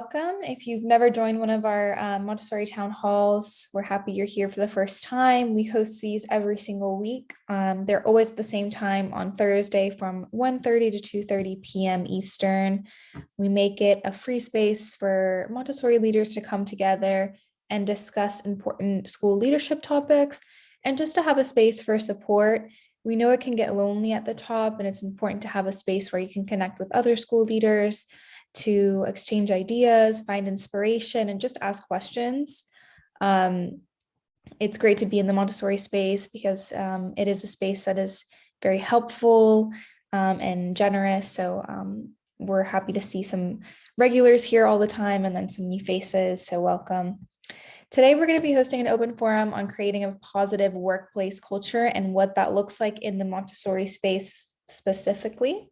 welcome. If you've never joined one of our Montessori town halls, we're happy you're here for the first time. We host these every single week. They're always at the same time on Thursday from 1:30 to 2:30 p.m. Eastern. We make it a free space for Montessori leaders to come together and discuss important school leadership topics and just to have a space for support. We know it can get lonely at the top, and it's important to have a space where you can connect with other school leaders, to exchange ideas, find inspiration, and just ask questions. It's great to be in the Montessori space because it is a space that is very helpful and generous. So we're happy to see some regulars here all the time and then some new faces. So welcome. Today, we're going to be hosting an open forum on creating a positive workplace culture and what that looks like in the Montessori space specifically.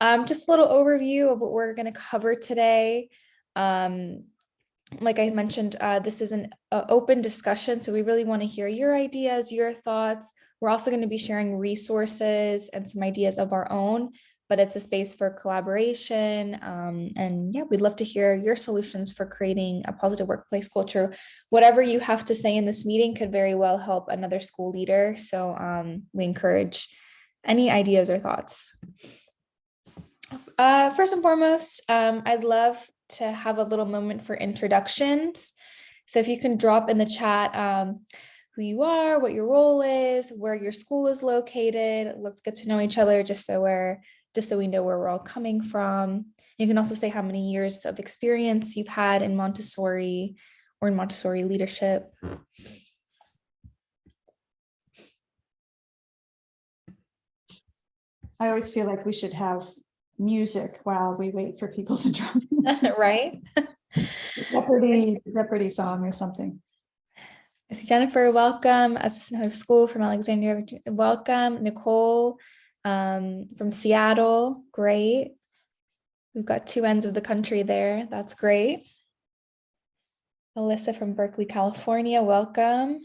Just a little overview of what we're going to cover today. Like I mentioned, this is an open discussion, so we really want to hear your ideas, your thoughts. We're also going to be sharing resources and some ideas of our own, but it's a space for collaboration. And yeah, we'd love to hear your solutions for creating a positive workplace culture. Whatever you have to say in this meeting could very well help another school leader. So we encourage any ideas or thoughts. First and foremost, I'd love to have a little moment for introductions. So if you can drop in the chat who you are, what your role is, where your school is located. Let's get to know each other just so we know where we're all coming from. You can also say how many years of experience you've had in Montessori or in Montessori leadership. I always feel like we should have music while we wait for people to drop in. Right? Jeopardy song or something. I see Jennifer, welcome. Assistant head of school from Alexandria, welcome. Nicole from Seattle, great. We've got two ends of the country there, that's great. Alyssa from Berkeley, California, welcome.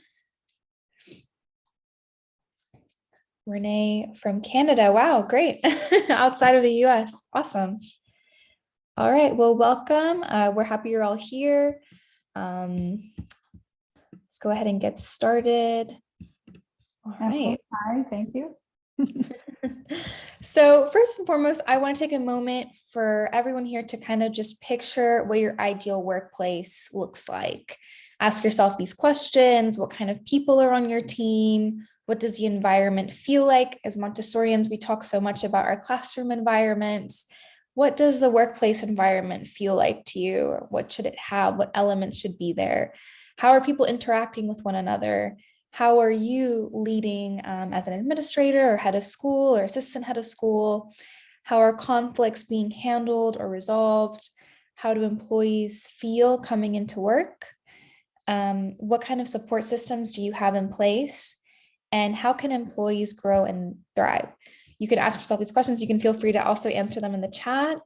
Renee from Canada. Wow, great. Outside of the US. Awesome. All right, well, welcome. We're happy you're all here. Let's go ahead and get started. All right. Hi, thank you. So first and foremost, I want to take a moment for everyone here to kind of just picture what your ideal workplace looks like. Ask yourself these questions. What kind of people are on your team? What does the environment feel like? As Montessorians, we talk so much about our classroom environments. What does the workplace environment feel like to you? What should it have? What elements should be there? How are people interacting with one another? How are you leading as an administrator or head of school or assistant head of school? How are conflicts being handled or resolved? How do employees feel coming into work? What kind of support systems do you have in place? And how can employees grow and thrive? You can ask yourself these questions. You can feel free to also answer them in the chat.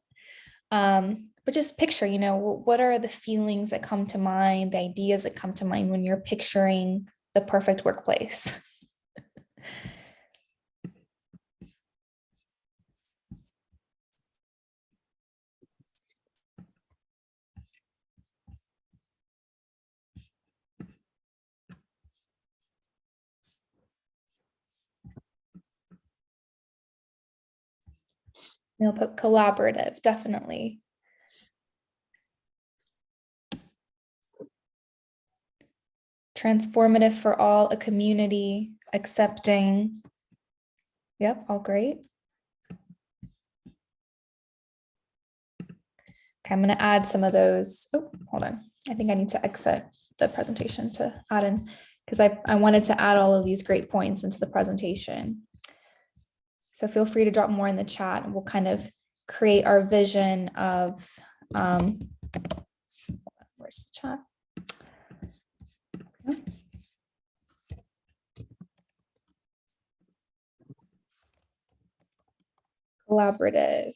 But just picture, what are the feelings that come to mind, the ideas that come to mind when you're picturing the perfect workplace? I'll put collaborative, definitely. Transformative for all, a community, accepting. Yep, all great. Okay, I'm going to add some of those. Oh, hold on. I think I need to exit the presentation to add in because I wanted to add all of these great points into the presentation. So feel free to drop more in the chat and we'll kind of create our vision of, where's the chat? Okay. Collaborative.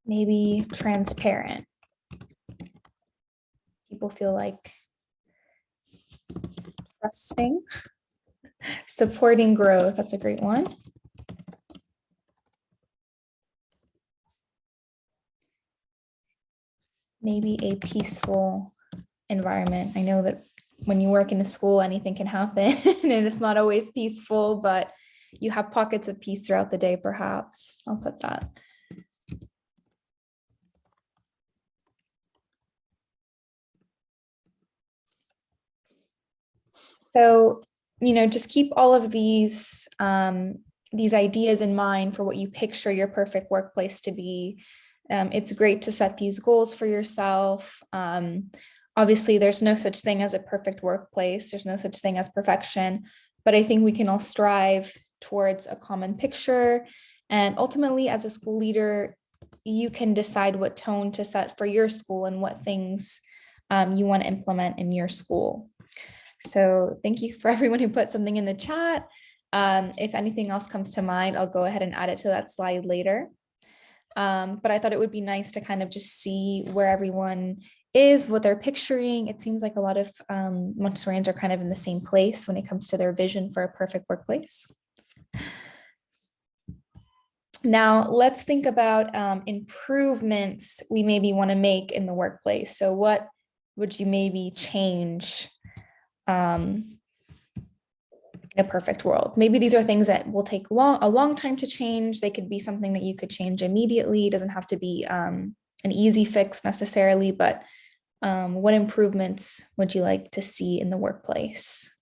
Maybe transparent. People feel like Trusting, supporting growth. That's a great one. Maybe a peaceful environment. I know that when you work in a school, anything can happen and it's not always peaceful, but you have pockets of peace throughout the day, perhaps. I'll put that. So, just keep all of these ideas in mind for what you picture your perfect workplace to be. It's great to set these goals for yourself. Obviously, there's no such thing as a perfect workplace. There's no such thing as perfection, but I think we can all strive towards a common picture. And ultimately, as a school leader, you can decide what tone to set for your school and what things you want to implement in your school. So thank you for everyone who put something in the chat. If anything else comes to mind, I'll go ahead and add it to that slide later. But I thought it would be nice to kind of just see where everyone is, what they're picturing. It seems like a lot of Montessorians are kind of in the same place when it comes to their vision for a perfect workplace. Now, let's think about improvements we maybe want to make in the workplace. So what would you maybe change in a perfect world? Maybe these are things that will take a long time to change. They could be something that you could change immediately. It doesn't have to be an easy fix necessarily, but what improvements would you like to see in the workplace?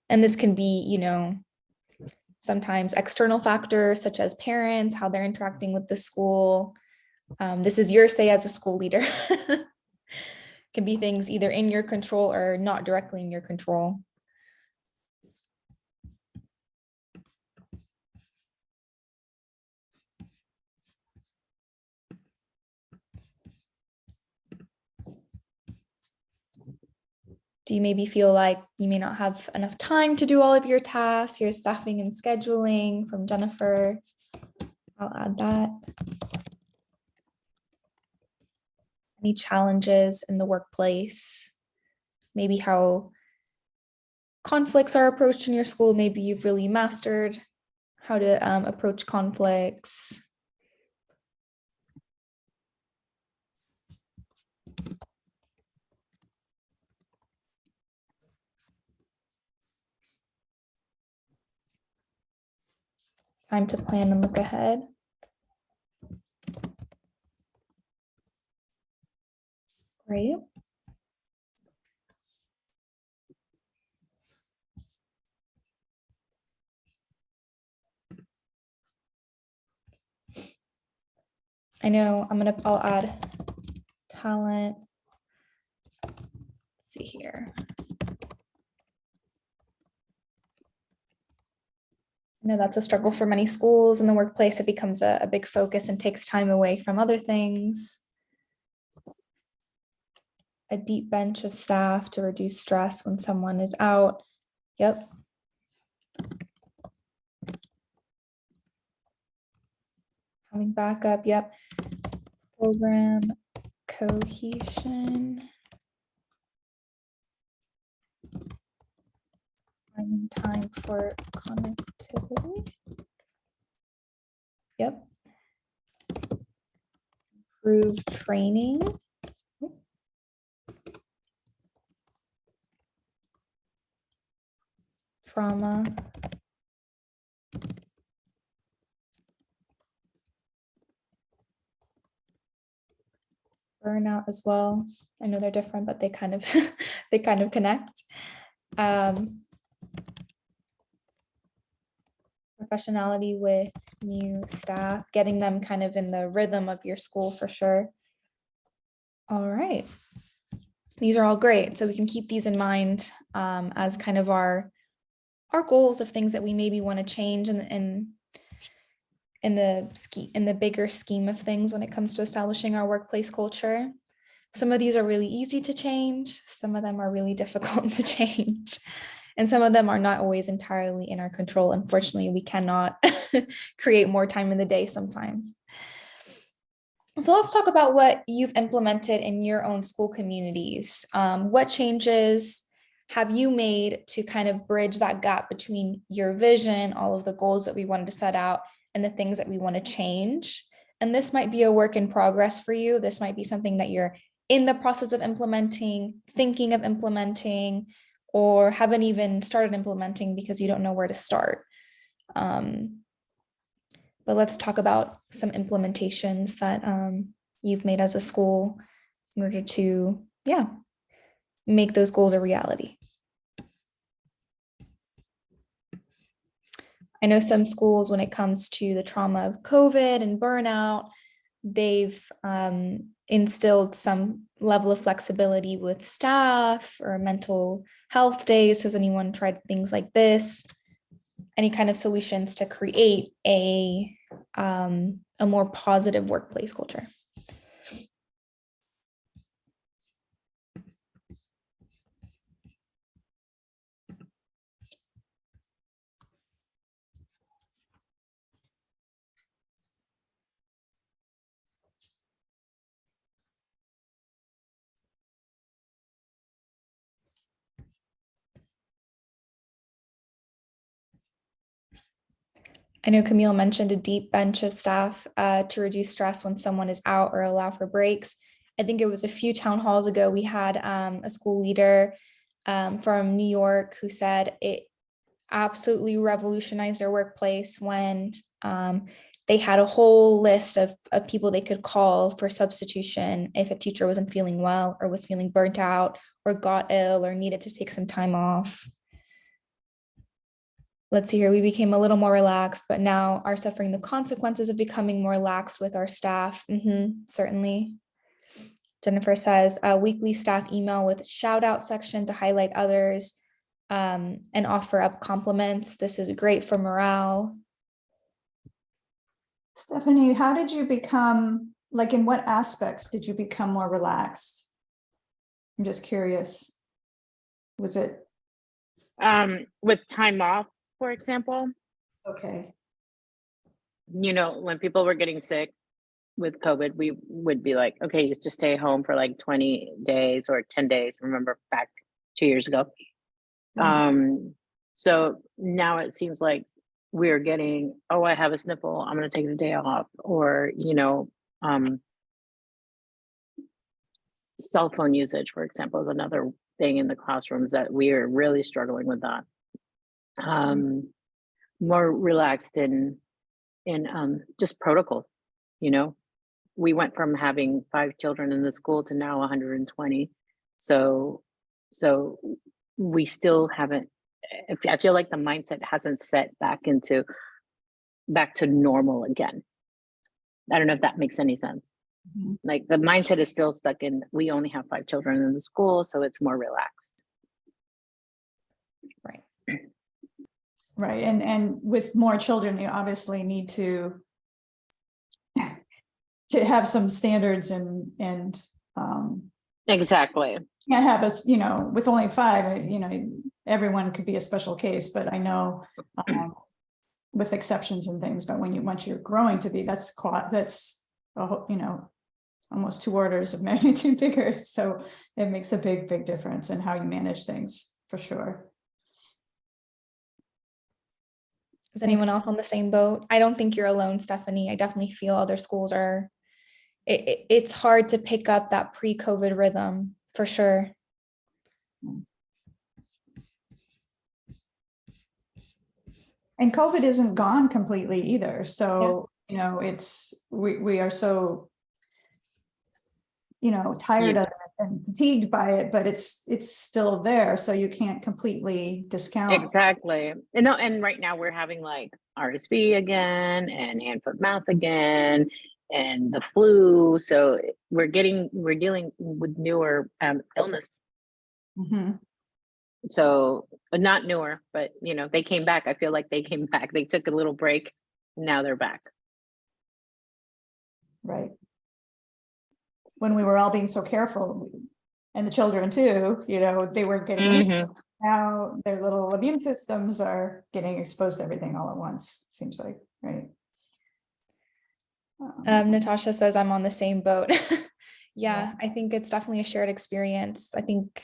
And this can be, sometimes external factors such as parents, how they're interacting with the school. This is your say as a school leader. Can be things either in your control or not directly in your control. Do you maybe feel like you may not have enough time to do all of your tasks, your staffing and scheduling from Jennifer? I'll add that. Any challenges in the workplace? Maybe how conflicts are approached in your school. Maybe you've really mastered how to approach conflicts. Time to plan and look ahead. Great. I know I'll add talent. Let's see here. I know that's a struggle for many schools. In the workplace, it becomes a big focus and takes time away from other things. A deep bench of staff to reduce stress when someone is out. Yep. Having backup, yep. Program cohesion. Finding time for connectivity. Yep. Improve training. Trauma. Burnout as well. I know they're different, but they kind of they kind of connect. Professionality with new staff, getting them kind of in the rhythm of your school for sure. All right. These are all great. So we can keep these in mind as kind of our goals of things that we maybe want to change in the bigger scheme of things when it comes to establishing our workplace culture. Some of these are really easy to change. Some of them are really difficult to change. And some of them are not always entirely in our control. Unfortunately, we cannot create more time in the day sometimes. So let's talk about what you've implemented in your own school communities. What changes have you made to kind of bridge that gap between your vision, all of the goals that we wanted to set out, and the things that we want to change? And this might be a work in progress for you. This might be something that you're in the process of implementing, thinking of implementing, or haven't even started implementing because you don't know where to start. But let's talk about some implementations that you've made as a school in order to, make those goals a reality. I know some schools, when it comes to the trauma of COVID and burnout, they've instilled some level of flexibility with staff or mental health days. Has anyone tried things like this? Any kind of solutions to create a more positive workplace culture? I know Camille mentioned a deep bench of staff to reduce stress when someone is out or allow for breaks. I think it was a few town halls ago, we had a school leader from New York who said it absolutely revolutionized their workplace when they had a whole list of people they could call for substitution if a teacher wasn't feeling well or was feeling burnt out or got ill or needed to take some time off. Let's see here, we became a little more relaxed, but now are suffering the consequences of becoming more lax with our staff. Certainly. Jennifer says a weekly staff email with shout out section to highlight others and offer up compliments. This is great for morale. Stephanie, how did you become, like, in what aspects did you become more relaxed? I'm just curious. Was it? With time off, for example. Okay. You know, when people were getting sick with COVID, we would be like, okay, you just stay home for like 20 days or 10 days. Remember back 2 years ago. So now it seems like we're getting, oh, I have a sniffle, I'm going to take the day off. Or, you know, cell phone usage, for example, is another thing in the classrooms that we are really struggling with that. More relaxed in just protocol. You know, we went from having 5 children in the school to now 120. So we still haven't, I feel like the mindset hasn't set back to normal again. I don't know if that makes any sense. Like the mindset is still stuck in, we only have 5 children in the school, so it's more relaxed. Right. Right. And with more children, you obviously need to have some standards and Exactly. can't have us, you know, with only 5, you know, everyone could be a special case, but I know with exceptions and things, but once you're growing to be, that's you know, almost 2 orders of magnitude bigger. So it makes a big difference in how you manage things, for sure. Is anyone else on the same boat? I don't think you're alone, Stephanie. I definitely feel other schools are, it's hard to pick up that pre-COVID rhythm, for sure. And COVID isn't gone completely either. So, you know, we are so, you know, tired of it and fatigued by it, but it's still there. So you can't completely discount. Exactly. And right now we're having like RSV again and hand, foot, mouth again and the flu. So we're dealing with newer illness. So not newer, but you know, they came back. I feel like they came back. They took a little break. Now they're back. Right. When we were all being so careful, and the children too, you know, they were getting now their little immune systems are getting exposed to everything all at once, seems like, right? Natasha says I'm on the same boat. Yeah, I think it's definitely a shared experience. I think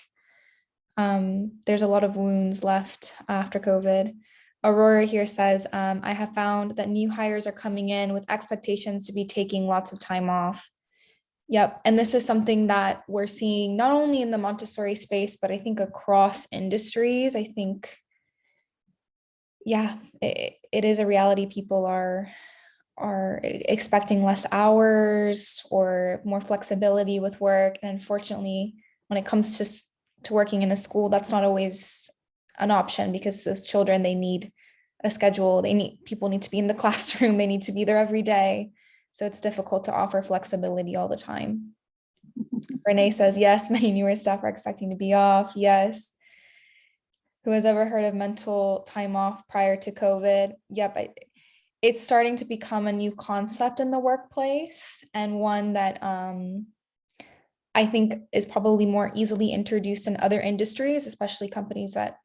There's a lot of wounds left after COVID. Aurora here says, I have found that new hires are coming in with expectations to be taking lots of time off. Yep. And this is something that we're seeing not only in the Montessori space, but I think across industries. I think, yeah, it is a reality. People are expecting less hours or more flexibility with work. And unfortunately, when it comes to working in a school, that's not always an option, because those children, they need a schedule. People need to be in the classroom. They need to be there every day. So it's difficult to offer flexibility all the time. Renee says, yes, many newer staff are expecting to be off. Yes. Who has ever heard of mental time off prior to COVID? Yep. It's starting to become a new concept in the workplace, and one that I think is probably more easily introduced in other industries, especially companies that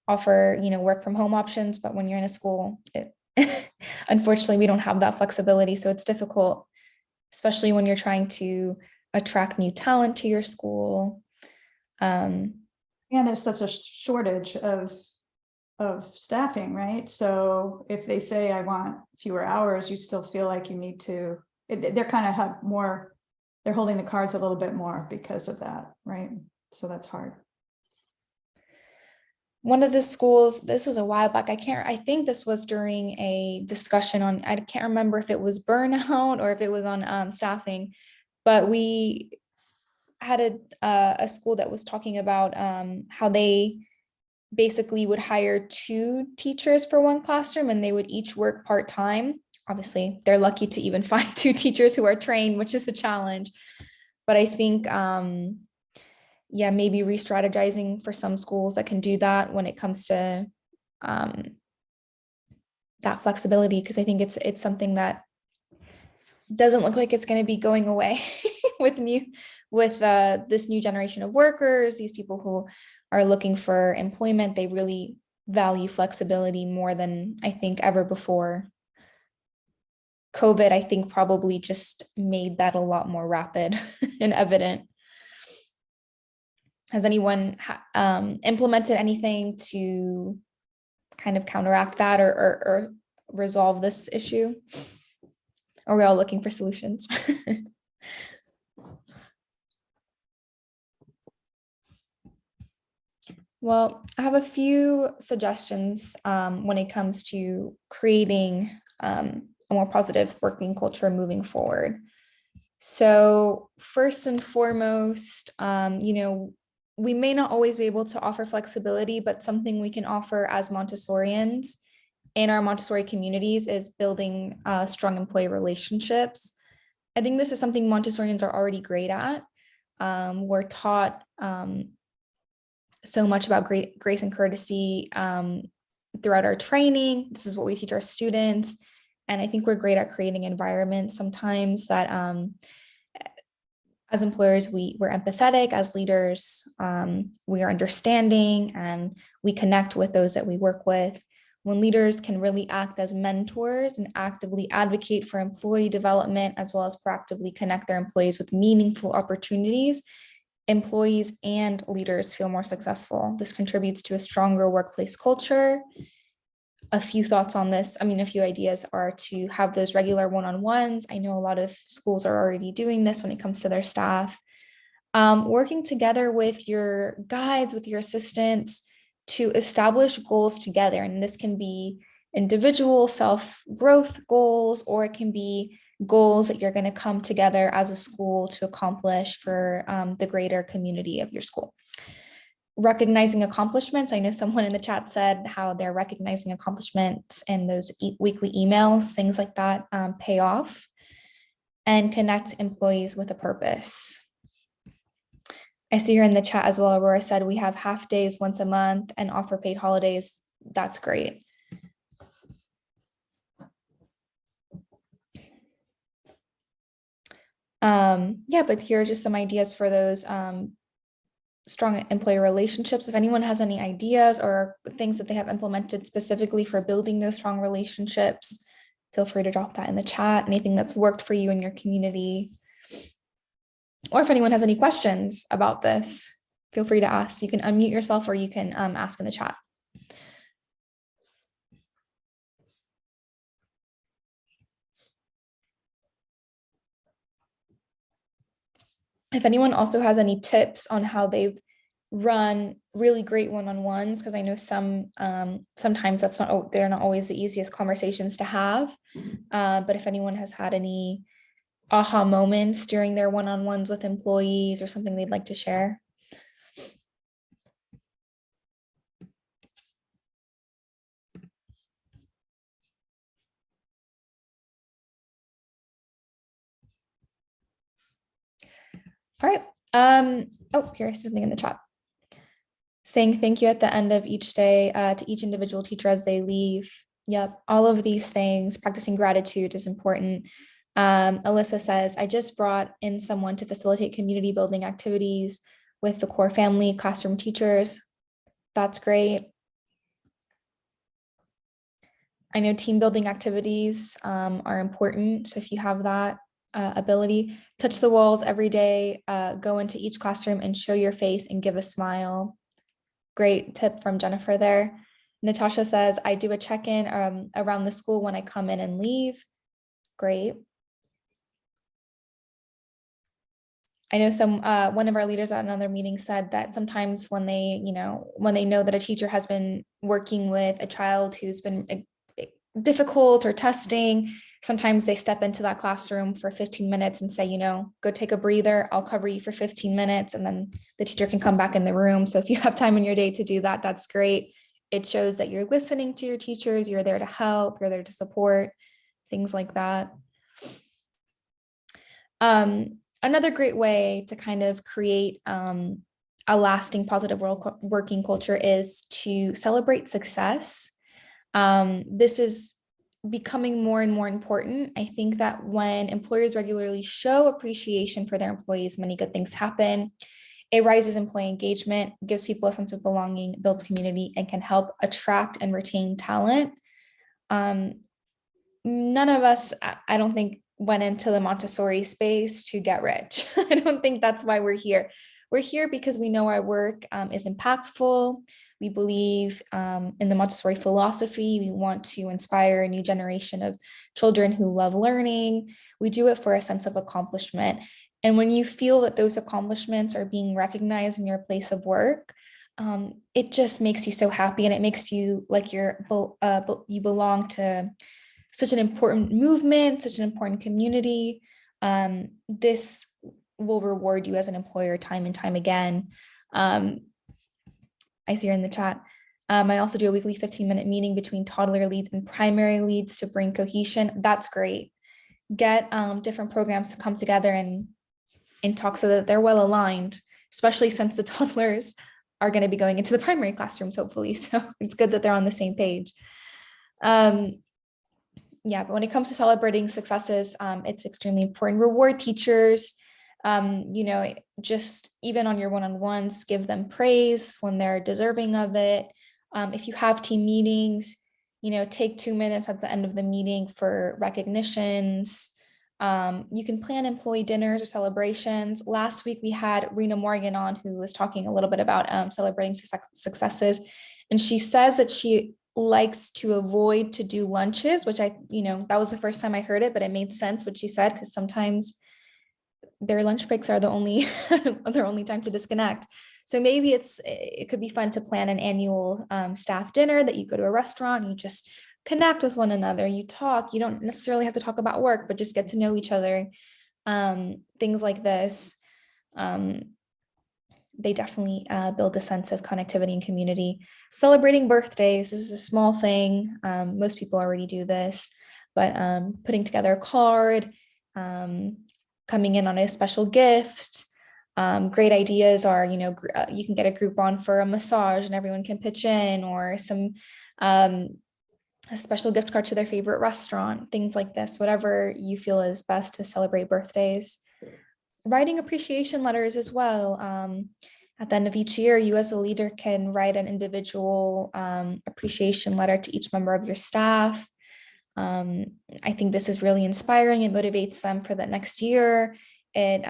offer, work from home options. But when you're in a school, unfortunately, we don't have that flexibility. So it's difficult, especially when you're trying to attract new talent to your school. And there's such a shortage of staffing, right? So if they say, I want fewer hours, you still feel like you need to, they're kind of have more, they're holding the cards a little bit more because of that, right? So that's hard. One of the schools, this was a while back, I think this was during a discussion on, I can't remember if it was burnout or if it was on staffing, but we had a school that was talking about how they basically would hire 2 teachers for one classroom, and they would each work part-time. Obviously, they're lucky to even find 2 teachers who are trained, which is a challenge. But I think, maybe re-strategizing for some schools that can do that when it comes to that flexibility, because I think it's something that doesn't look like it's going to be going away with this new generation of workers, these people who are looking for employment. They really value flexibility more than I think ever before. COVID, I think, probably just made that a lot more rapid and evident. Has anyone implemented anything to kind of counteract that or resolve this issue? Or are we all looking for solutions? Well, I have a few suggestions when it comes to creating a more positive working culture moving forward. So first and foremost, we may not always be able to offer flexibility, but something we can offer as Montessorians in our Montessori communities is building strong employee relationships. I think this is something Montessorians are already great at. We're taught so much about grace and courtesy throughout our training. This is what we teach our students. And I think we're great at creating environments sometimes that as employers, we're empathetic. As leaders, we are understanding, and we connect with those that we work with. When leaders can really act as mentors and actively advocate for employee development, as well as proactively connect their employees with meaningful opportunities, employees and leaders feel more successful. This contributes to a stronger workplace culture. A few thoughts on this. A few ideas are to have those regular one-on-ones. I know a lot of schools are already doing this when it comes to their staff. Working together with your guides, with your assistants, to establish goals together. And this can be individual self-growth goals, or it can be goals that you're going to come together as a school to accomplish for the greater community of your school. Recognizing accomplishments. I know someone in the chat said how they're recognizing accomplishments in those weekly emails, things like that pay off. And connect employees with a purpose. I see here in the chat as well, Aurora said we have half days once a month and offer paid holidays. That's great. But here are just some ideas for those strong employee relationships. If anyone has any ideas or things that they have implemented specifically for building those strong relationships, feel free to drop that in the chat. Anything that's worked for you in your community. Or if anyone has any questions about this. feel free to ask. You can unmute yourself or you can ask in the chat. If anyone also has any tips on how they've run really great one-on-ones, because I know sometimes they're not always the easiest conversations to have. But if anyone has had any aha moments during their one-on-ones with employees or something they'd like to share. All right. Oh, here's something in the chat. Saying thank you at the end of each day to each individual teacher as they leave. Yep, all of these things, practicing gratitude is important. Alyssa says, I just brought in someone to facilitate community building activities with the core family classroom teachers. That's great. I know team building activities are important. So if you have that ability, touch the walls every day, go into each classroom and show your face and give a smile. Great tip from Jennifer there. Natasha says, I do a check-in around the school when I come in and leave. Great. I know one of our leaders at another meeting said that sometimes when they know that a teacher has been working with a child who's been difficult or testing, sometimes they step into that classroom for 15 minutes and say, go take a breather, I'll cover you for 15 minutes, and then the teacher can come back in the room. So if you have time in your day to do that, that's great. It shows that you're listening to your teachers, you're there to help, you're there to support, things like that. Another great way to kind of create a lasting positive working culture is to celebrate success. This is becoming more and more important. I think that when employers regularly show appreciation for their employees, many good things happen. It raises employee engagement, gives people a sense of belonging, builds community, and can help attract and retain talent. None of us, I don't think, went into the Montessori space to get rich. I don't think that's why we're here. We're here because we know our work is impactful. We believe in the Montessori philosophy. We want to inspire a new generation of children who love learning. We do it for a sense of accomplishment. And when you feel that those accomplishments are being recognized in your place of work, it just makes you so happy, and it makes you like you belong to such an important movement, such an important community. This will reward you as an employer time and time again. I see her in the chat. I also do a weekly 15-minute meeting between toddler leads and primary leads to bring cohesion. That's great. Get different programs to come together and talk so that they're well aligned, especially since the toddlers are going to be going into the primary classrooms, hopefully. So it's good that they're on the same page. Yeah, but when it comes to celebrating successes, it's extremely important. Reward teachers, just even on your one-on-ones, give them praise when they're deserving of it. If you have team meetings, take 2 minutes at the end of the meeting for recognitions. You can plan employee dinners or celebrations. Last week, we had Rena Morgan on, who was talking a little bit about celebrating successes. And she says that she likes to avoid to do lunches, which that was the first time I heard it, but it made sense what she said, because sometimes their lunch breaks are the only their only time to disconnect. So maybe it could be fun to plan an annual staff dinner that you go to a restaurant, you just connect with one another, you talk, you don't necessarily have to talk about work, but just get to know each other. Things like this, they definitely build a sense of connectivity and community. Celebrating birthdays, this is a small thing. Most people already do this, but putting together a card, coming in on a special gift. Great ideas are, you can get a Groupon for a massage and everyone can pitch in, or a special gift card to their favorite restaurant, things like this, whatever you feel is best to celebrate birthdays. Writing appreciation letters as well. At the end of each year, you as a leader can write an individual appreciation letter to each member of your staff. I think this is really inspiring. It motivates them for the next year. It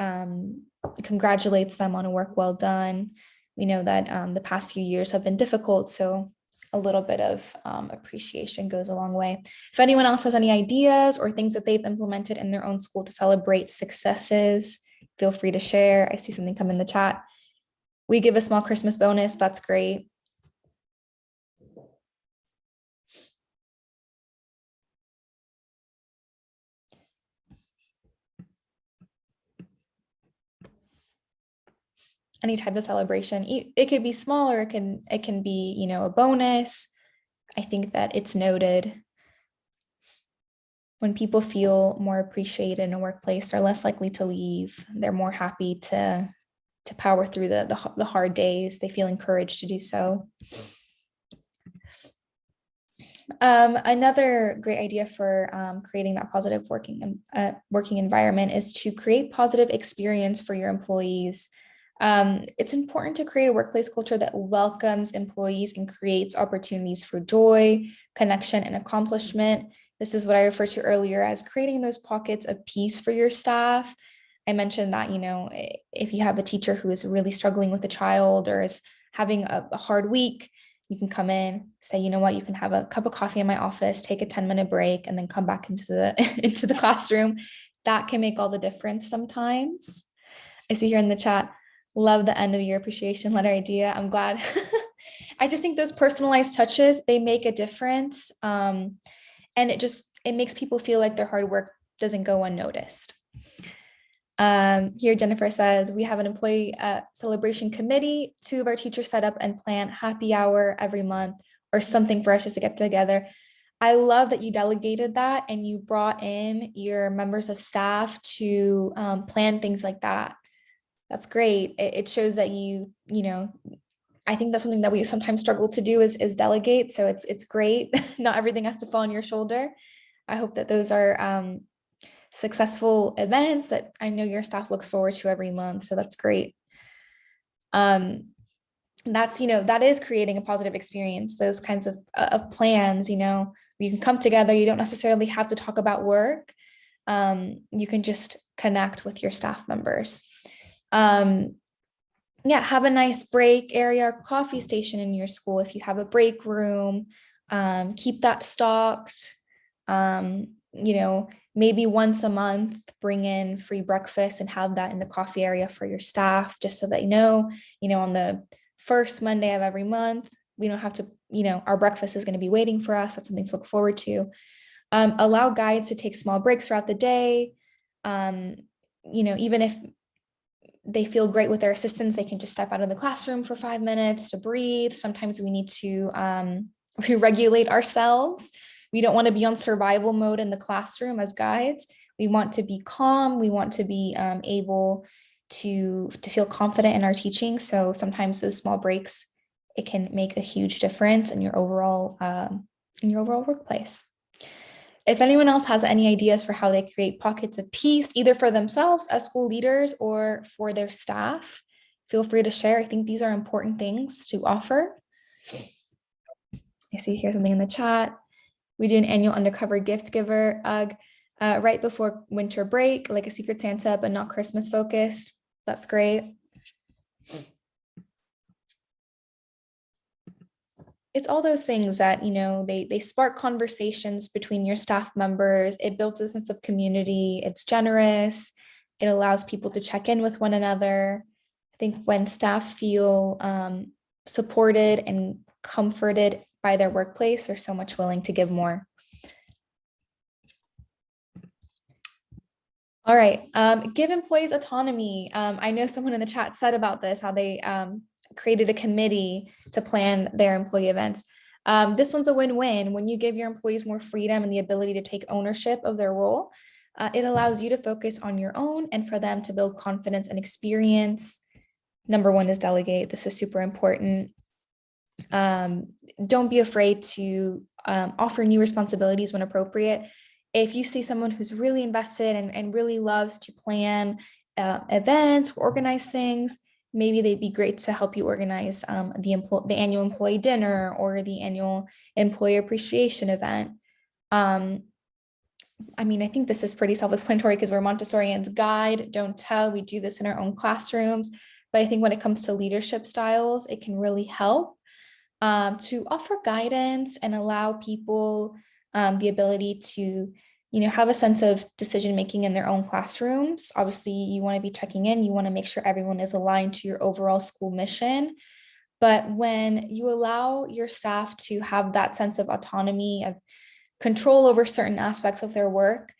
congratulates them on a work well done. We know that the past few years have been difficult, so a little bit of appreciation goes a long way. If anyone else has any ideas or things that they've implemented in their own school to celebrate successes, feel free to share. I see something come in the chat. We give a small Christmas bonus. That's great. Any type of celebration. It could be small, or it can be, you know, a bonus. I think that it's noted. When people feel more appreciated in a workplace, they're less likely to leave. They're more happy to power through the hard days. They feel encouraged to do so. Another great idea for creating that positive working environment is to create positive experience for your employees. It's important to create a workplace culture that welcomes employees and creates opportunities for joy, connection, and accomplishment. This is what I referred to earlier as creating those pockets of peace for your staff. I mentioned that, you know, if you have a teacher who is really struggling with a child or is having a hard week, you can come in, say, you know what, you can have a cup of coffee in my office, take a 10-minute break, and then come back into the into the classroom. That can make all the difference sometimes. I see here in the chat, love the end of year appreciation letter idea. I'm glad. I just think those personalized touches, they make a difference. And it makes people feel like their hard work doesn't go unnoticed. Here, Jennifer says, we have an employee celebration committee. 2 of our teachers set up and plan happy hour every month or something for us just to get together. I love that you delegated that and you brought in your members of staff to plan things like that. That's great. It shows that you know, I think that's something that we sometimes struggle to do is delegate. So it's great. Not everything has to fall on your shoulder. I hope that those are successful events that I know your staff looks forward to every month. So that's great. That's, you know, that is creating a positive experience. Those kinds of plans, you know, you can come together. You don't necessarily have to talk about work. You can just connect with your staff members. Yeah, have a nice break area or coffee station in your school. If you have a break room, keep that stocked. You know, maybe once a month, bring in free breakfast and have that in the coffee area for your staff, just so that you know, on the first Monday of every month, we don't have to, you know, our breakfast is going to be waiting for us. That's something to look forward to. Allow guides to take small breaks throughout the day. You know, even if they feel great with their assistants, they can just step out of the classroom for 5 minutes to breathe. Sometimes we need to regulate ourselves. We don't want to be on survival mode in the classroom as guides. We want to be calm. We want to be able to feel confident in our teaching. So sometimes those small breaks, it can make a huge difference in your overall workplace. If anyone else has any ideas for how they create pockets of peace, either for themselves as school leaders or for their staff, feel free to share. I think these are important things to offer. I see here something in the chat. We do an annual undercover gift giver right before winter break, like a Secret Santa, but not Christmas focused. That's great. It's all those things that, you know, they spark conversations between your staff members. It builds a sense of community. It's generous. It allows people to check in with one another. I think when staff feel supported and comforted by their workplace, they're so much willing to give more. All right, give employees autonomy. I know someone in the chat said about this, how they created a committee to plan their employee events. This one's a win-win. When you give your employees more freedom and the ability to take ownership of their role, it allows you to focus on your own and for them to build confidence and experience. Number 1 is delegate. This is super important. Don't be afraid to offer new responsibilities when appropriate. If you see someone who's really invested and really loves to plan events, organize things, maybe they'd be great to help you organize the annual employee dinner or the annual employee appreciation event. I mean, I think this is pretty self-explanatory because we're Montessorians. Guide, don't tell. We do this in our own classrooms. But I think when it comes to leadership styles, it can really help to offer guidance and allow people the ability to, have a sense of decision making in their own classrooms. Obviously, you want to be checking in, you want to make sure everyone is aligned to your overall school mission. But when you allow your staff to have that sense of autonomy, of control over certain aspects of their work,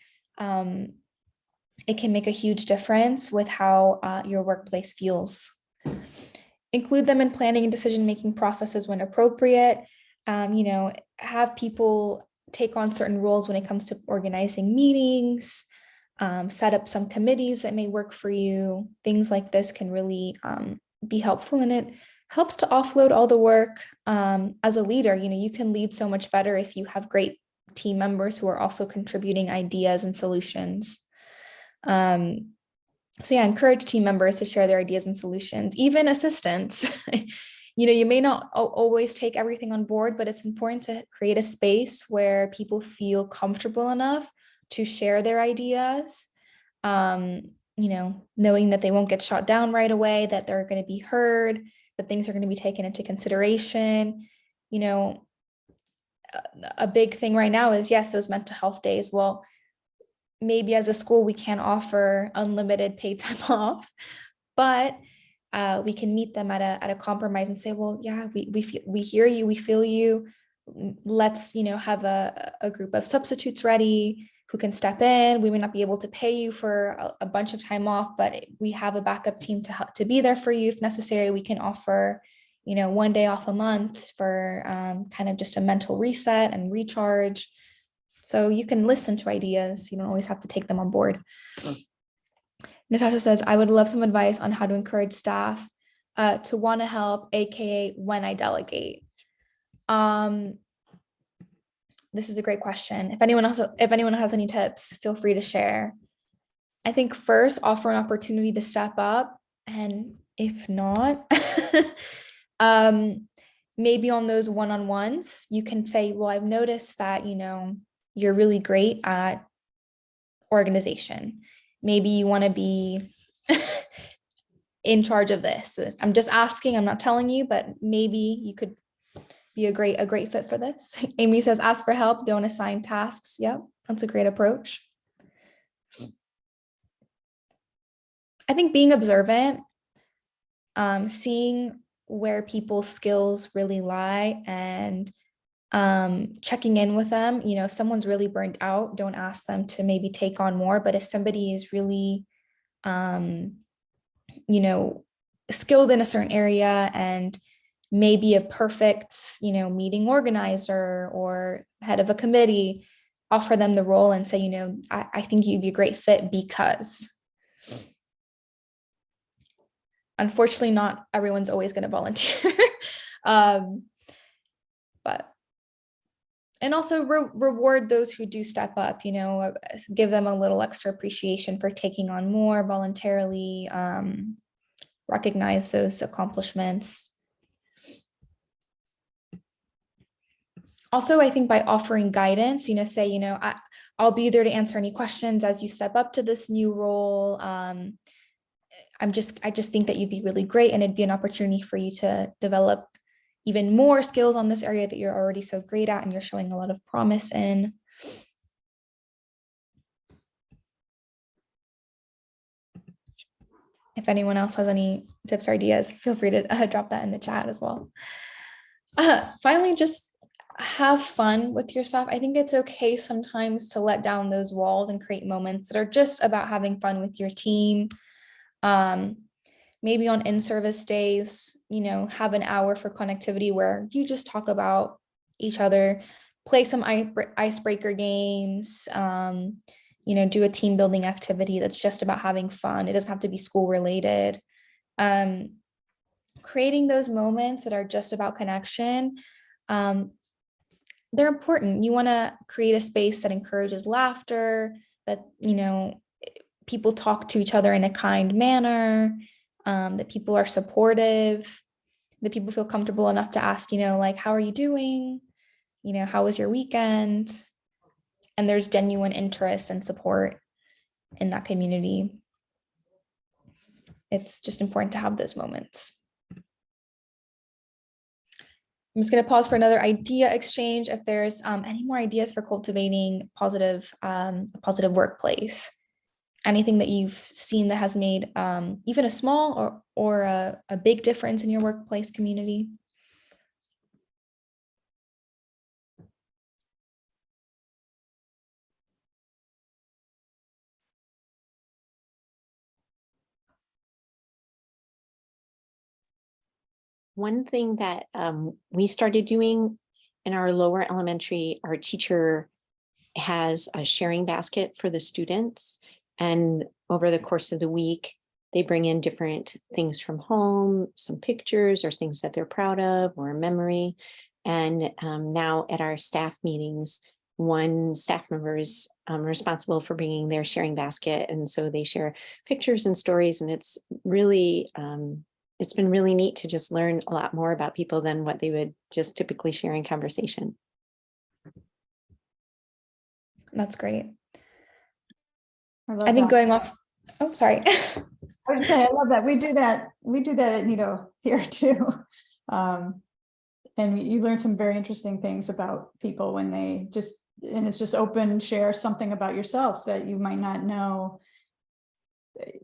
it can make a huge difference with how your workplace feels. Include them in planning and decision-making processes when appropriate. Have people take on certain roles when it comes to organizing meetings, set up some committees that may work for you. Things like this can really be helpful, and it helps to offload all the work. As a leader, you can lead so much better if you have great team members who are also contributing ideas and solutions. So yeah, encourage team members to share their ideas and solutions, even assistants. You may not always take everything on board, but it's important to create a space where people feel comfortable enough to share their ideas, knowing that they won't get shot down right away, that they're going to be heard, that things are going to be taken into consideration. A big thing right now is, yes, those mental health days. Well, maybe as a school, we can't offer unlimited paid time off, but we can meet them at a compromise and say, well, yeah, we hear you, we feel you. Let's, have a group of substitutes ready who can step in. We may not be able to pay you for a bunch of time off, but we have a backup team to help, to be there for you if necessary. We can offer, 1 day off a month for kind of just a mental reset and recharge. So you can listen to ideas. You don't always have to take them on board. Natasha says, I would love some advice on how to encourage staff to want to help, AKA when I delegate. This is a great question. If anyone has any tips, feel free to share. I think first, offer an opportunity to step up. And if not, maybe on those one-on-ones, you can say, well, I've noticed that, you're really great at organization. Maybe you want to be in charge of this. I'm just asking, I'm not telling you, but maybe you could be a great fit for this. Amy says, ask for help, don't assign tasks. Yep, that's a great approach. I think being observant, seeing where people's skills really lie, and checking in with them. If someone's really burnt out, don't ask them to maybe take on more. But if somebody is really, skilled in a certain area and maybe a perfect, meeting organizer or head of a committee, offer them the role and say, I think you'd be a great fit because. Unfortunately, not everyone's always going to volunteer. And also reward those who do step up, give them a little extra appreciation for taking on more voluntarily, recognize those accomplishments. Also, I think by offering guidance, say, I'll be there to answer any questions as you step up to this new role. I just think that you'd be really great, and it'd be an opportunity for you to develop even more skills on this area that you're already so great at and you're showing a lot of promise in. If anyone else has any tips or ideas, feel free to drop that in the chat as well. Finally, just have fun with your stuff. I think it's okay sometimes to let down those walls and create moments that are just about having fun with your team. Maybe on in-service days, have an hour for connectivity where you just talk about each other, play some icebreaker games, do a team building activity that's just about having fun. It doesn't have to be school related. Creating those moments that are just about connection, they're important. You want to create a space that encourages laughter, that, people talk to each other in a kind manner, that people are supportive, that people feel comfortable enough to ask, how are you doing? How was your weekend? And there's genuine interest and support in that community. it's just important to have those moments. I'm just going to pause for another idea exchange. If there's any more ideas for cultivating a positive workplace, anything that you've seen that has made even a small or a big difference in your workplace community. One thing that we started doing in our lower elementary, our teacher has a sharing basket for the students. And over the course of the week, they bring in different things from home, some pictures or things that they're proud of or a memory. And now at our staff meetings, one staff member is responsible for bringing their sharing basket. And so they share pictures and stories. And it's been really neat to just learn a lot more about people than what they would just typically share in conversation. That's great. I think that. going off, oh, sorry. I was just saying, I love that. We do that at Nido here too. And you learn some very interesting things about people when they just, and it's just open, share something about yourself that you might not know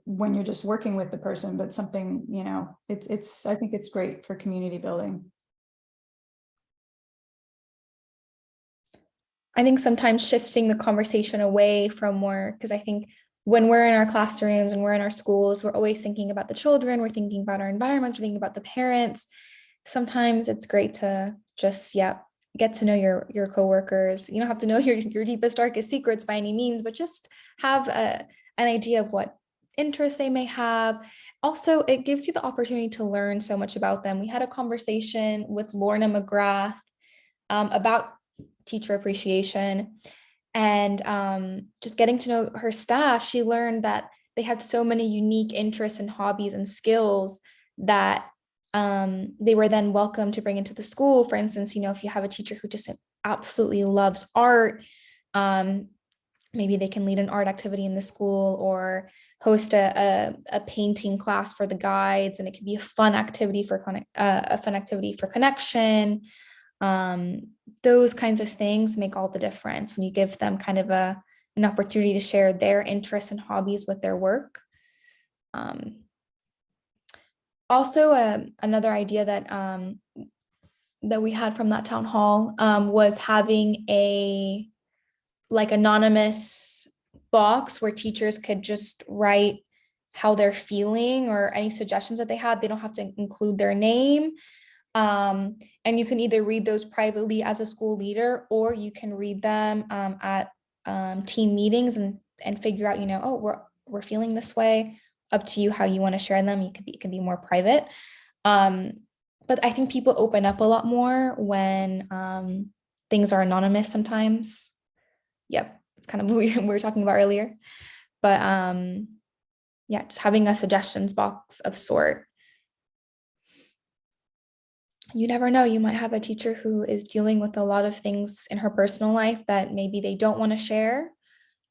when you're just working with the person, but something, I think it's great for community building. I think sometimes shifting the conversation away from work, because I think when we're in our classrooms and we're in our schools, we're always thinking about the children, we're thinking about our environment, we're thinking about the parents. Sometimes it's great to just, get to know your coworkers. You don't have to know your deepest, darkest secrets by any means, but just have an idea of what interests they may have. Also, it gives you the opportunity to learn so much about them. We had a conversation with Lorna McGrath about teacher appreciation, and just getting to know her staff. She learned that they had so many unique interests and hobbies and skills that they were then welcome to bring into the school. For instance, if you have a teacher who just absolutely loves art, maybe they can lead an art activity in the school or host a painting class for the guides, and it could be a fun activity for connection. Those kinds of things make all the difference when you give them kind of an opportunity to share their interests and hobbies with their work. Also, another idea that we had from that town hall was having a anonymous box where teachers could just write how they're feeling or any suggestions that they had. They don't have to include their name. And you can either read those privately as a school leader, or you can read them at team meetings and figure out, oh, we're feeling this way. Up to you how you want to share them. It can be more private. But I think people open up a lot more when things are anonymous sometimes. Yep, it's kind of what we were talking about earlier. But just having a suggestions box of sort. You never know, you might have a teacher who is dealing with a lot of things in her personal life that maybe they don't want to share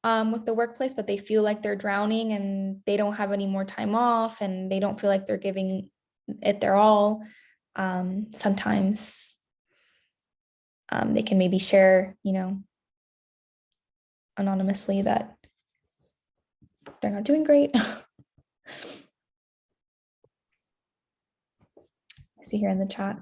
with the workplace, but they feel like they're drowning and they don't have any more time off and they don't feel like they're giving it their all. Sometimes they can maybe share, anonymously that they're not doing great. I see here in the chat.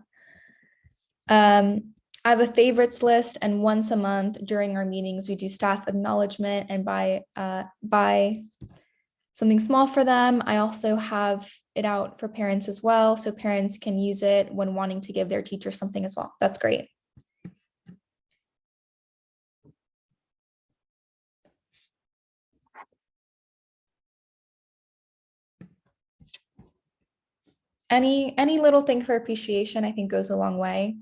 I have a favorites list, and once a month during our meetings, we do staff acknowledgement and buy something small for them. I also have it out for parents as well, so parents can use it when wanting to give their teacher something as well. That's great. Any little thing for appreciation, I think, goes a long way.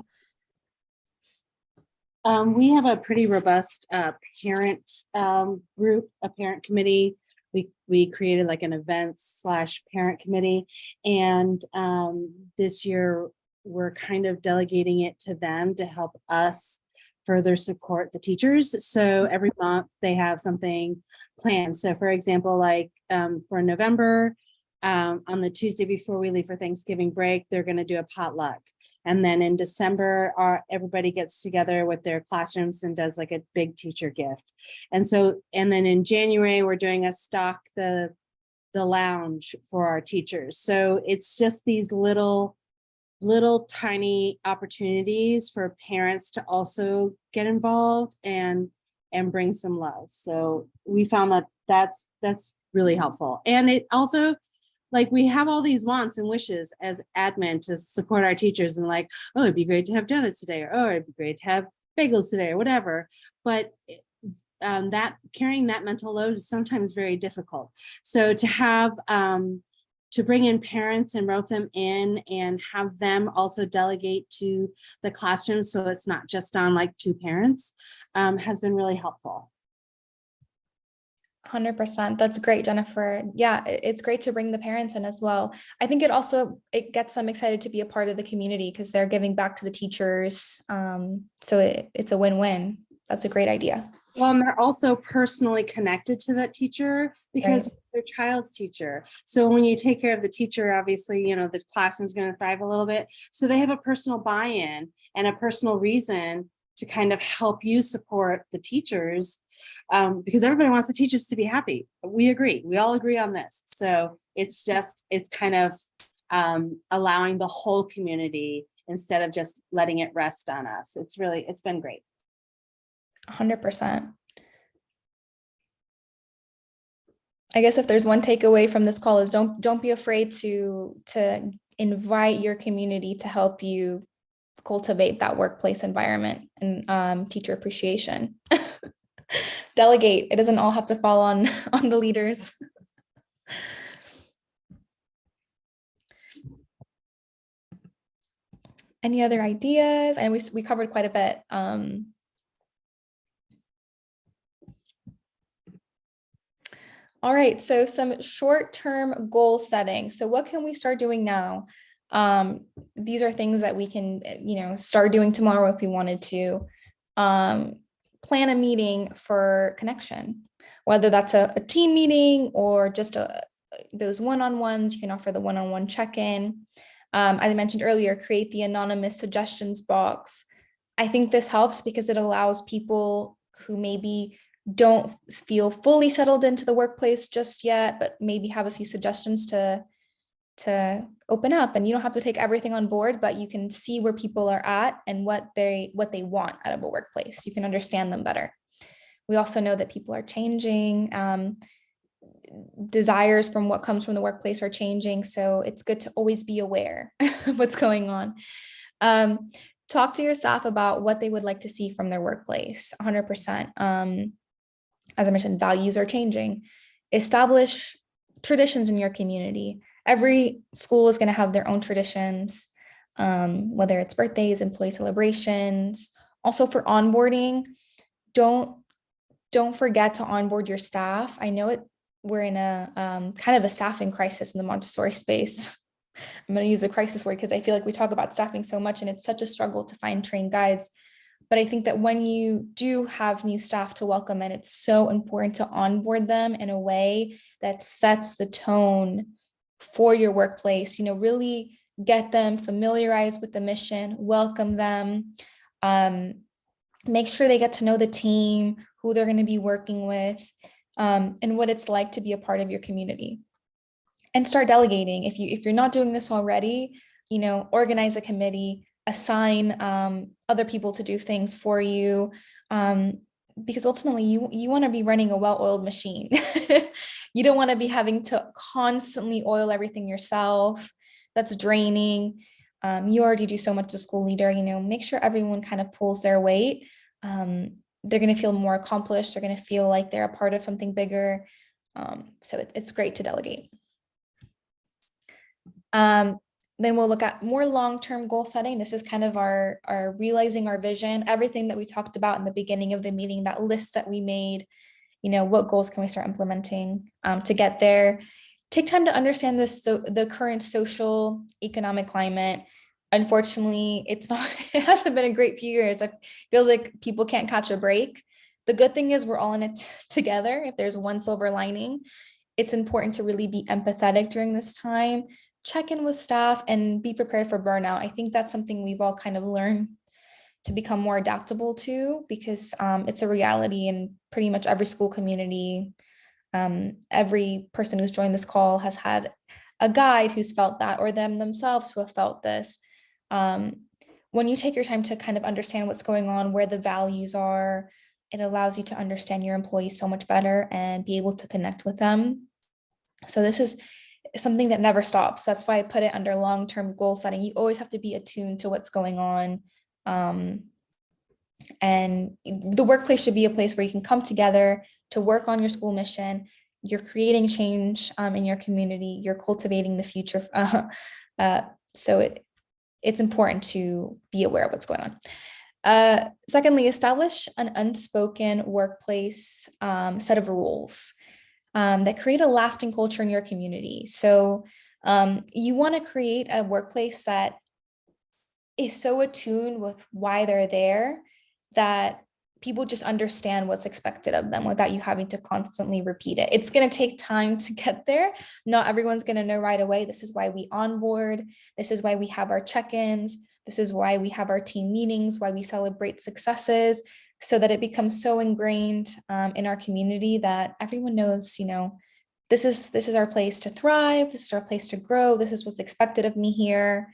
We have a pretty robust parent group, a parent committee. We created like an events/parent committee, and this year we're kind of delegating it to them to help us further support the teachers. So every month they have something planned. So for example, like for November, on the Tuesday before we leave for Thanksgiving break, they're going to do a potluck. And then in December, everybody gets together with their classrooms and does like a big teacher gift. And then in January, we're doing a stock the lounge for our teachers. So it's just these little tiny opportunities for parents to also get involved and bring some love. So we found that that's really helpful. And it also, like, we have all these wants and wishes as admin to support our teachers, and like, oh, it'd be great to have donuts today, or oh, it'd be great to have bagels today, or whatever. But that carrying that mental load is sometimes very difficult. So to have to bring in parents and rope them in and have them also delegate to the classroom, so it's not just on like 2 parents, has been really helpful. 100%. That's great, Jennifer. Yeah, it's great to bring the parents in as well. I think it gets them excited to be a part of the community because they're giving back to the teachers. So it's a win-win. That's a great idea. Well, and they're also personally connected to that teacher because their child's teacher. So when you take care of the teacher, obviously, the classroom's going to thrive a little bit. So they have a personal buy-in and a personal reason to kind of help you support the teachers, because everybody wants the teachers to be happy. We agree. We all agree on this. So it's kind of allowing the whole community instead of just letting it rest on us. It's been great. 100%. I guess if there's one takeaway from this call is don't be afraid to invite your community to help you cultivate that workplace environment and teacher appreciation. Delegate. It doesn't all have to fall on the leaders. Any other ideas? And we covered quite a bit. All right, so some short-term goal setting. So what can we start doing now? These are things that we can, start doing tomorrow if we wanted to. Plan a meeting for connection, whether that's a team meeting or just those one-on-ones. You can offer the one-on-one check-in. As I mentioned earlier, create the anonymous suggestions box. I think this helps because it allows people who maybe don't feel fully settled into the workplace just yet, but maybe have a few suggestions to open up. And you don't have to take everything on board, but you can see where people are at and what they want out of a workplace. You can understand them better. We also know that people are changing. Desires from what comes from the workplace are changing. So it's good to always be aware of what's going on. Talk to your staff about what they would like to see from their workplace. 100%. As I mentioned, values are changing. Establish traditions in your community. Every school is going to have their own traditions, whether it's birthdays, employee celebrations. Also for onboarding, don't forget to onboard your staff. I know we're in a kind of a staffing crisis in the Montessori space. I'm going to use a crisis word because I feel like we talk about staffing so much and it's such a struggle to find trained guides. But I think that when you do have new staff to welcome in, it's so important to onboard them in a way that sets the tone for your workplace. Really get them familiarized with the mission, welcome them, make sure they get to know the team, who they're going to be working with, and what it's like to be a part of your community. And start delegating. If you're not doing this already, organize a committee, assign other people to do things for you, because ultimately you want to be running a well-oiled machine. You don't want to be having to constantly oil everything yourself. That's draining. You already do so much as a school leader. Make sure everyone kind of pulls their weight. They're going to feel more accomplished. They're going to feel like they're a part of something bigger. So it's great to delegate. Then we'll look at more long-term goal setting. This is kind of our realizing our vision, everything that we talked about in the beginning of the meeting, that list that we made, what goals can we start implementing to get there. Take time to understand the current social, economic climate. Unfortunately, it hasn't been a great few years. It feels like people can't catch a break. The good thing is we're all in it together. If there's one silver lining, it's important to really be empathetic during this time, check in with staff, and be prepared for burnout. I think that's something we've all kind of learned to become more adaptable to, because it's a reality in pretty much every school community. Every person who's joined this call has had a guide who's felt that, or them themselves who have felt this. When you take your time to kind of understand what's going on, where the values are, it allows you to understand your employees so much better and be able to connect with them. So this is something that never stops. That's why I put it under long-term goal setting. You always have to be attuned to what's going on. And the workplace should be a place where you can come together to work on your school mission. You're creating change in your community. You're cultivating the future. So it's important to be aware of what's going on. Secondly, establish an unspoken workplace set of rules that create a lasting culture in your community. So you want to create a workplace that is so attuned with why they're there that people just understand what's expected of them without you having to constantly repeat it. It's going to take time to get there. Not everyone's going to know right away. This is why we onboard. This is why we have our check-ins. This is why we have our team meetings, why we celebrate successes, so that it becomes so ingrained in our community that everyone knows, this is our place to thrive. This is our place to grow. This is what's expected of me here.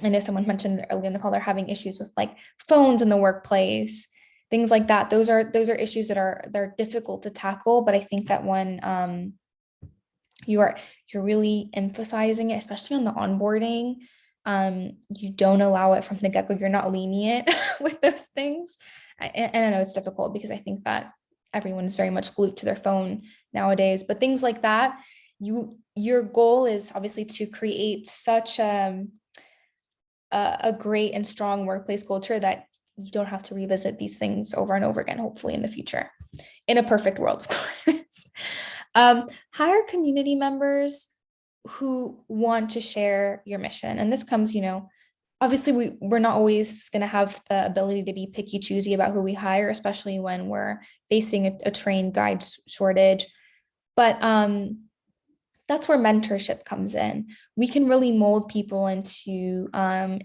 I know someone mentioned earlier in the call, they're having issues with like phones in the workplace, things like that. Those are issues that they're difficult to tackle. But I think that when you're really emphasizing it, especially on the onboarding, you don't allow it from the get-go. You're not lenient with those things. And I know it's difficult because I think that everyone is very much glued to their phone nowadays, but things like that, your goal is obviously to create such a great and strong workplace culture that you don't have to revisit these things over and over again, hopefully in the future, in a perfect world, of course. Hire community members who want to share your mission. And this comes, obviously we're not always going to have the ability to be picky choosy about who we hire, especially when we're facing a trained guide shortage. But that's where mentorship comes in. We can really mold people into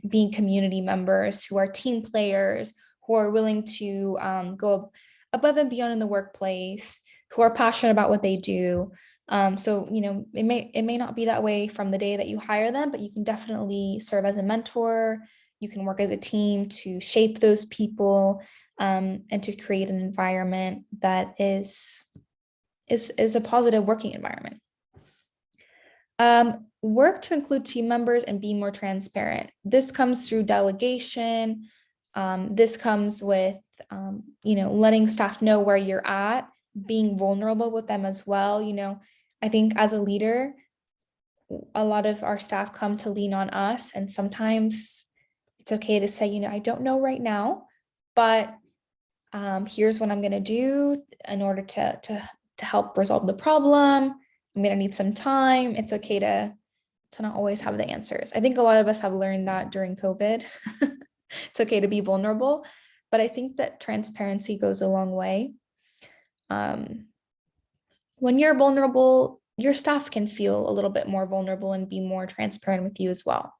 being community members who are team players, who are willing to go above and beyond in the workplace, who are passionate about what they do. So, it may not be that way from the day that you hire them, but you can definitely serve as a mentor. You can work as a team to shape those people and to create an environment that is a positive working environment. Work to include team members and be more transparent. This comes through delegation. This comes with, letting staff know where you're at, being vulnerable with them as well. I think as a leader, a lot of our staff come to lean on us, and sometimes it's okay to say, I don't know right now, but here's what I'm going to do in order to help resolve the problem. I'm going to need some time. It's okay to not always have the answers. I think a lot of us have learned that during COVID. It's okay to be vulnerable, but I think that transparency goes a long way. When you're vulnerable, your staff can feel a little bit more vulnerable and be more transparent with you as well.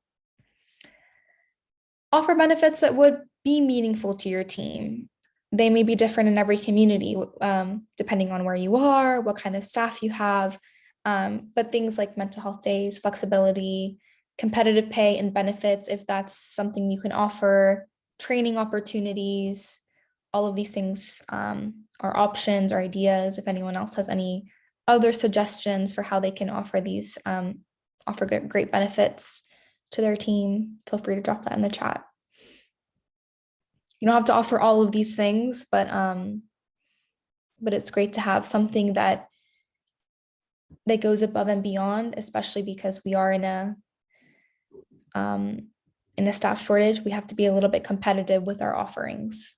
Offer benefits that would be meaningful to your team. They may be different in every community, depending on where you are, what kind of staff you have. But things like mental health days, flexibility, competitive pay and benefits, if that's something you can offer, training opportunities, all of these things are options or ideas. If anyone else has any other suggestions for how they can offer these, offer great benefits to their team, feel free to drop that in the chat. You don't have to offer all of these things, but it's great to have something that goes above and beyond, especially because we are in a staff shortage. We have to be a little bit competitive with our offerings.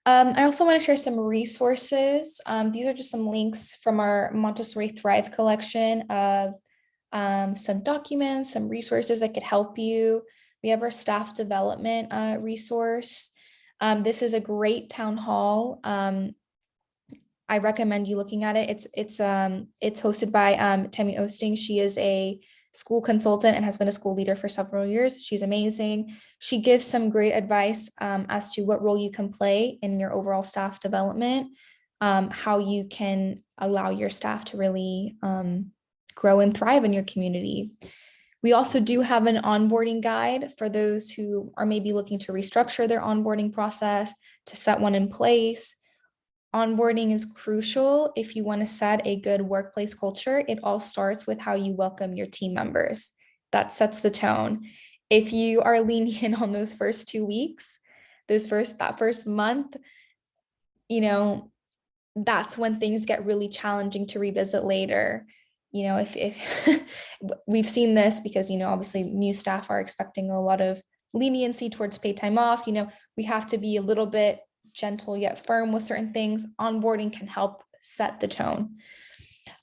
I also want to share some resources. These are just some links from our Montessori Thrive collection of some documents, some resources that could help you. We have our staff development resource. This is a great town hall. I recommend you looking at it. It's hosted by Tammy Osting. She is a school consultant and has been a school leader for several years. She's amazing. She gives some great advice as to what role you can play in your overall staff development, how you can allow your staff to really grow and thrive in your community. We also do have an onboarding guide for those who are maybe looking to restructure their onboarding process, to set one in place. Onboarding is crucial if you want to set a good workplace culture. It all starts with how you welcome your team members. That sets the tone. If you are lenient on those first 2 weeks, that first month, that's when things get really challenging to revisit later. If we've seen this because, obviously new staff are expecting a lot of leniency towards paid time off. We have to be a little bit gentle yet firm with certain things. Onboarding can help set the tone.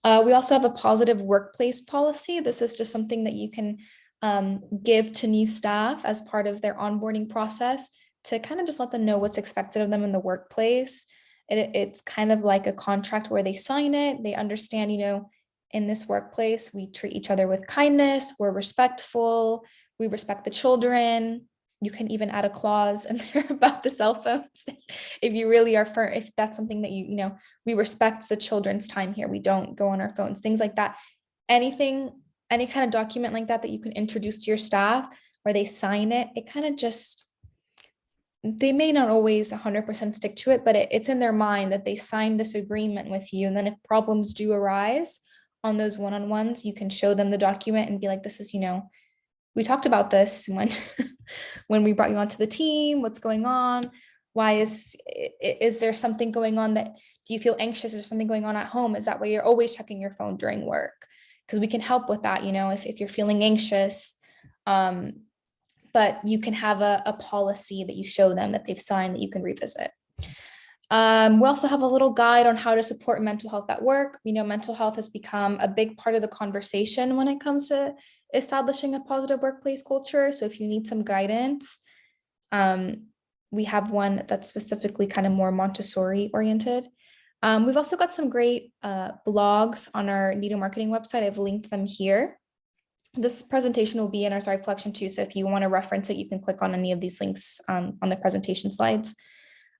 We also have a positive workplace policy. This is just something that you can give to new staff as part of their onboarding process to kind of just let them know what's expected of them in the workplace. It's kind of like a contract where they sign it. They understand, in this workplace, we treat each other with kindness. We're respectful. We respect the children. You can even add a clause in there about the cell phones if you really are firm, if that's something that we respect the children's time here. We don't go on our phones, things like that. Any kind of document like that you can introduce to your staff where they sign it, it kind of just, they may not always 100% stick to it, but it's in their mind that they signed this agreement with you. And then if problems do arise on those one-on-ones, you can show them the document and be like, this is, we talked about this when we brought you onto the team. What's going on? Why is there something going on do you feel anxious? Is there something going on at home? Is that why you're always checking your phone during work? Because we can help with that, if you're feeling anxious. But you can have a policy that you show them that they've signed that you can revisit. We also have a little guide on how to support mental health at work. We know mental health has become a big part of the conversation when it comes to establishing a positive workplace culture. So if you need some guidance, we have one that's specifically kind of more Montessori oriented. We've also got some great blogs on our Nido Marketing website. I've linked them here. This presentation will be in our Thrive collection too. So if you want to reference it, you can click on any of these links on the presentation slides.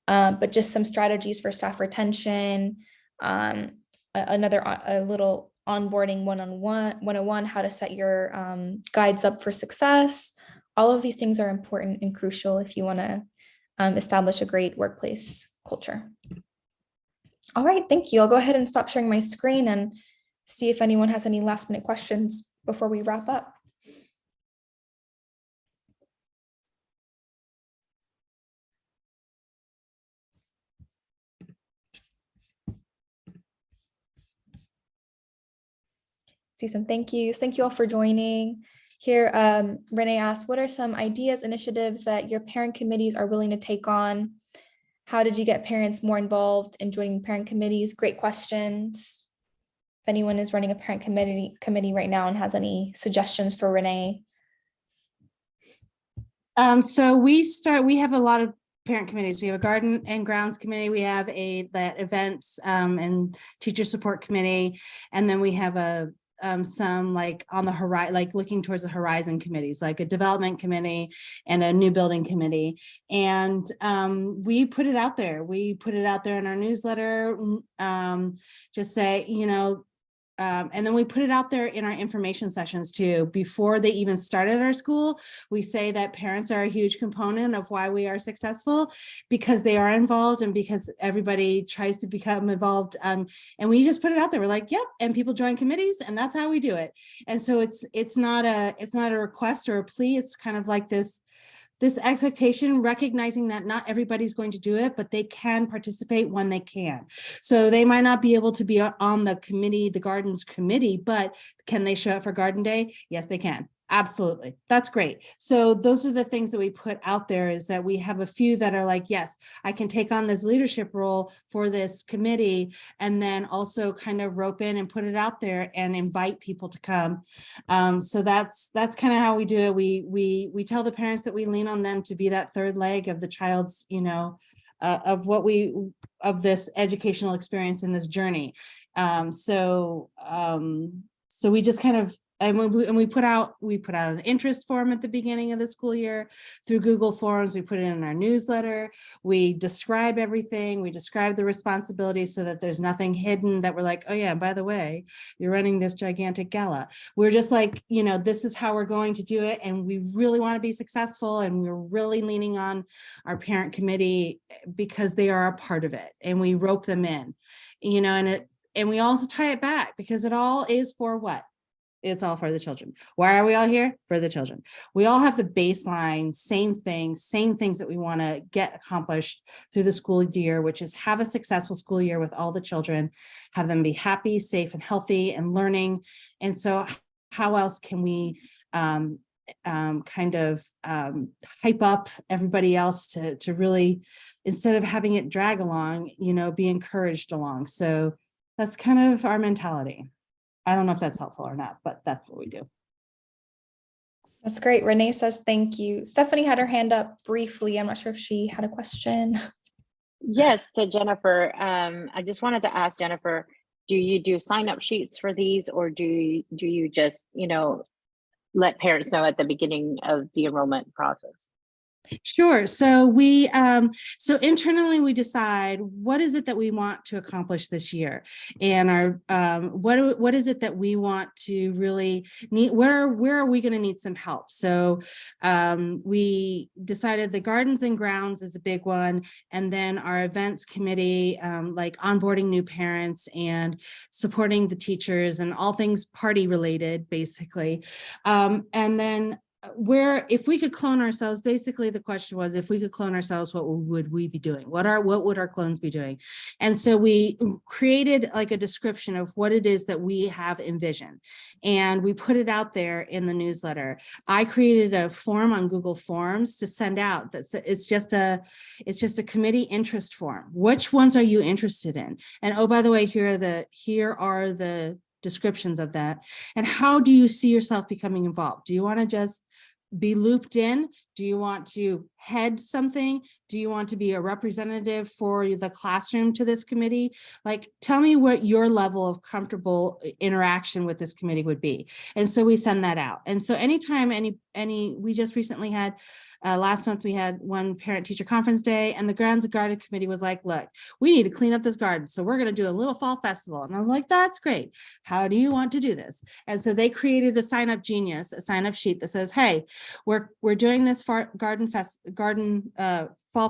But just some strategies for staff retention, a little onboarding 101, how to set your guides up for success. All of these things are important and crucial if you want to establish a great workplace culture. All right, thank you. I'll go ahead and stop sharing my screen and see if anyone has any last minute questions before we wrap up. See some thank yous. Thank you all for joining. Here, Renee asked, what are some ideas, initiatives that your parent committees are willing to take on? How did you get parents more involved in joining parent committees? Great questions. If anyone is running a parent committee right now and has any suggestions for Renee. So we have a lot of parent committees. We have a garden and grounds committee. We have that events and teacher support committee. And then we have some like on the horizon, like looking towards the horizon committees, like a development committee and a new building committee. And we put it out there. We put it out there in our newsletter, just say, and then we put it out there in our information sessions too. Before they even started our school, we say that parents are a huge component of why we are successful, because they are involved and because everybody tries to become involved. And we just put it out there. We're like, yep. And people join committees, and that's how we do it. And so it's not a request or a plea. It's kind of like this expectation, recognizing that not everybody's going to do it, but they can participate when they can. So they might not be able to be on the committee, the gardens committee, but can they show up for garden day? Yes, they can. Absolutely. That's great. So those are the things that we put out there, is that we have a few that are like, yes, I can take on this leadership role for this committee, and then also kind of rope in and put it out there and invite people to come. So that's kind of how we do it. We tell the parents that we lean on them to be that third leg of the child's, of this educational experience in this journey. So we just kind of, and we put out an interest form at the beginning of the school year through Google Forms. We put it in our newsletter. We describe everything. We describe the responsibilities so that there's nothing hidden that we're like, oh yeah, by the way, you're running this gigantic gala. We're just like, this is how we're going to do it. And we really want to be successful. And we're really leaning on our parent committee because they are a part of it, and we rope them in, and we also tie it back, because it all is for what? It's all for the children. Why are we all here? For the children. We all have the baseline, same things that we want to get accomplished through the school year, which is have a successful school year with all the children, have them be happy, safe, and healthy and learning. And so how else can we hype up everybody else to really, instead of having it drag along, be encouraged along. So that's kind of our mentality. I don't know if that's helpful or not, but that's what we do. That's great. Renee says thank you. Stephanie had her hand up briefly. I'm not sure if she had a question. Yes, to Jennifer. I just wanted to ask Jennifer, do you do sign-up sheets for these, or do you just, let parents know at the beginning of the enrollment process? Sure. So so internally we decide what is it that we want to accomplish this year, and our what is it that we want to really need. Where are we going to need some help? So we decided the gardens and grounds is a big one, and then our events committee, like onboarding new parents and supporting the teachers and all things party related, basically, and then if we could clone ourselves, basically the question was, if we could clone ourselves, what would we be doing? What would our clones be doing? And so we created like a description of what it is that we have envisioned, and we put it out there in the newsletter. I created a form on Google Forms to send out. It's just a committee interest form. Which ones are you interested in? And oh, by the way, here are the descriptions of that. And how do you see yourself becoming involved? Do you want to just be looped in? Do you want to head something? Do you want to be a representative for the classroom to this committee? Like, tell me what your level of comfortable interaction with this committee would be. And so we send that out. And so anytime we just recently had, last month we had one parent teacher conference day, and the Grounds and Garden committee was like, look, we need to clean up this garden. So we're going to do a little fall festival. And I'm like, that's great. How do you want to do this? And so they created a sign up sheet that says, hey, we're doing this fall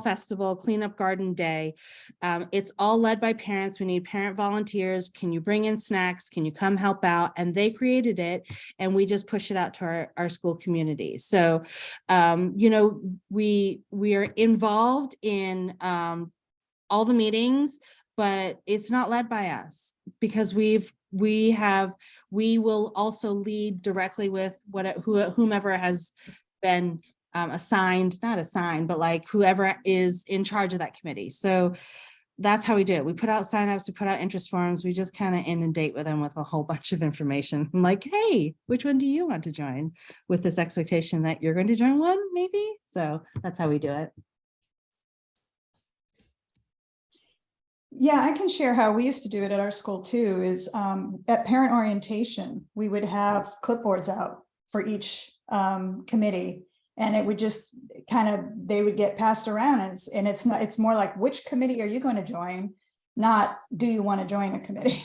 festival cleanup garden day. It's all led by parents. We need parent volunteers. Can you bring in snacks? Can you come help out? And they created it, and we just push it out to our school community. So, we are involved in all the meetings, but it's not led by us, because we will also lead directly with whomever has been not assigned, but like whoever is in charge of that committee. So that's how we do it. We put out signups, we put out interest forms, we just kind of inundate with them with a whole bunch of information. I'm like, hey, which one do you want to join? With this expectation that you're going to join one, maybe. So that's how we do it. Yeah, I can share how we used to do it at our school too, is at parent orientation, we would have clipboards out for each committee, and it would just they would get passed around, and it's more like, which committee are you going to join? Not, do you want to join a committee?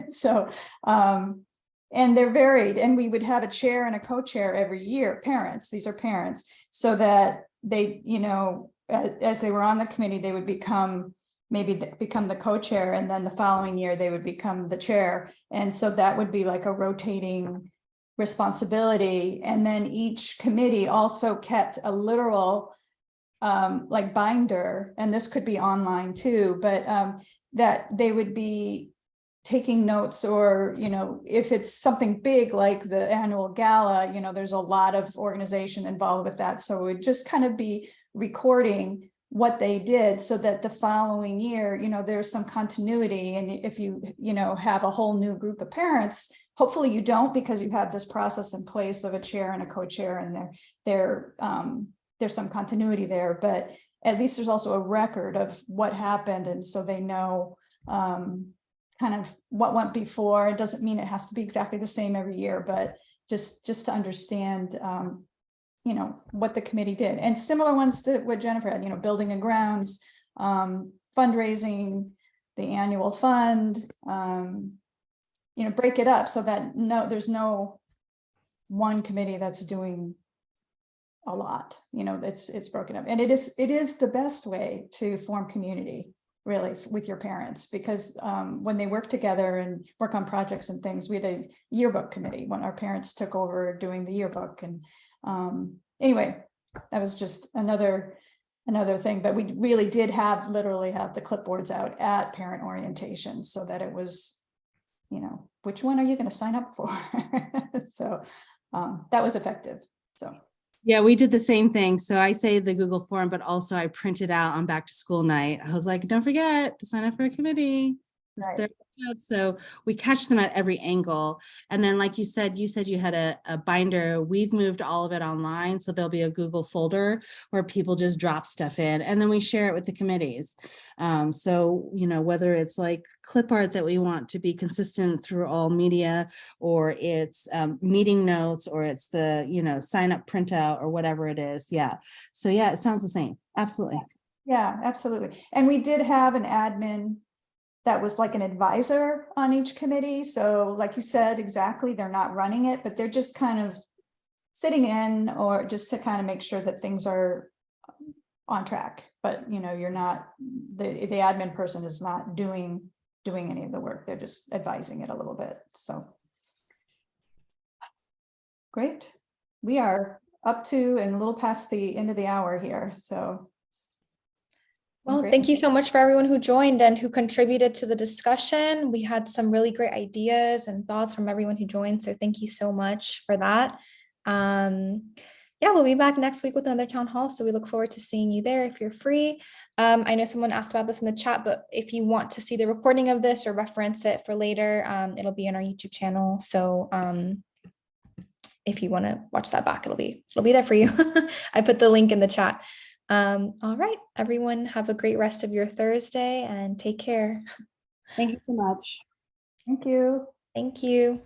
So, and they're varied, and we would have a chair and a co-chair every year, these are parents, so that they, as they were on the committee, they would become the co-chair, and then the following year they would become the chair. And so that would be like a rotating responsibility. And then each committee also kept a literal like binder, and this could be online too, but that they would be taking notes, or, if it's something big like the annual gala, there's a lot of organization involved with that. So it would just kind of be recording what they did so that the following year, there's some continuity. And if you, have a whole new group of parents, hopefully you don't, because you have this process in place of a chair and a co-chair, and there's some continuity there, but at least there's also a record of what happened. And so they know kind of what went before. It doesn't mean it has to be exactly the same every year, but just to understand, what the committee did. And similar ones that what Jennifer had, building and grounds, fundraising, the annual fund, break it up so that there's no one committee that's doing a lot, it's broken up. And it is the best way to form community, really, with your parents, because when they work together and work on projects and things, we had a yearbook committee when our parents took over doing the yearbook. And anyway, that was just another thing. But we really did literally have the clipboards out at parent orientation, so that it was, which one are you going to sign up for? So that was effective. So Yeah, we did the same thing. So I saved the Google form, but also I printed out on back to school night. I was like, don't forget to sign up for a committee. Right. So we catch them at every angle. And then, like you said you had a binder. We've moved all of it online. So there'll be a Google folder where people just drop stuff in, and then we share it with the committees. So, whether it's like clip art that we want to be consistent through all media, or it's meeting notes, or it's the, sign up printout, or whatever it is. Yeah. So yeah, it sounds the same. Absolutely. yeah, absolutely. And we did have an admin that was like an advisor on each committee. So like you said, exactly, they're not running it, but they're just kind of sitting in, or just to kind of make sure that things are on track. But you're not, the admin person is not doing any of the work. They're just advising it a little bit. So great. We are up to and a little past the end of the hour here. So Well, great. thank you so much for everyone who joined and who contributed to the discussion. We had some really great ideas and thoughts from everyone who joined. So thank you so much for that. Yeah, we'll be back next week with another town hall. So we look forward to seeing you there if you're free. I know someone asked about this in the chat, but if you want to see the recording of this or reference it for later, it'll be on our YouTube channel. So if you want to watch that back, it'll be there for you. I put the link in the chat. All right, everyone, have a great rest of your Thursday and take care. Thank you so much. Thank you. Thank you.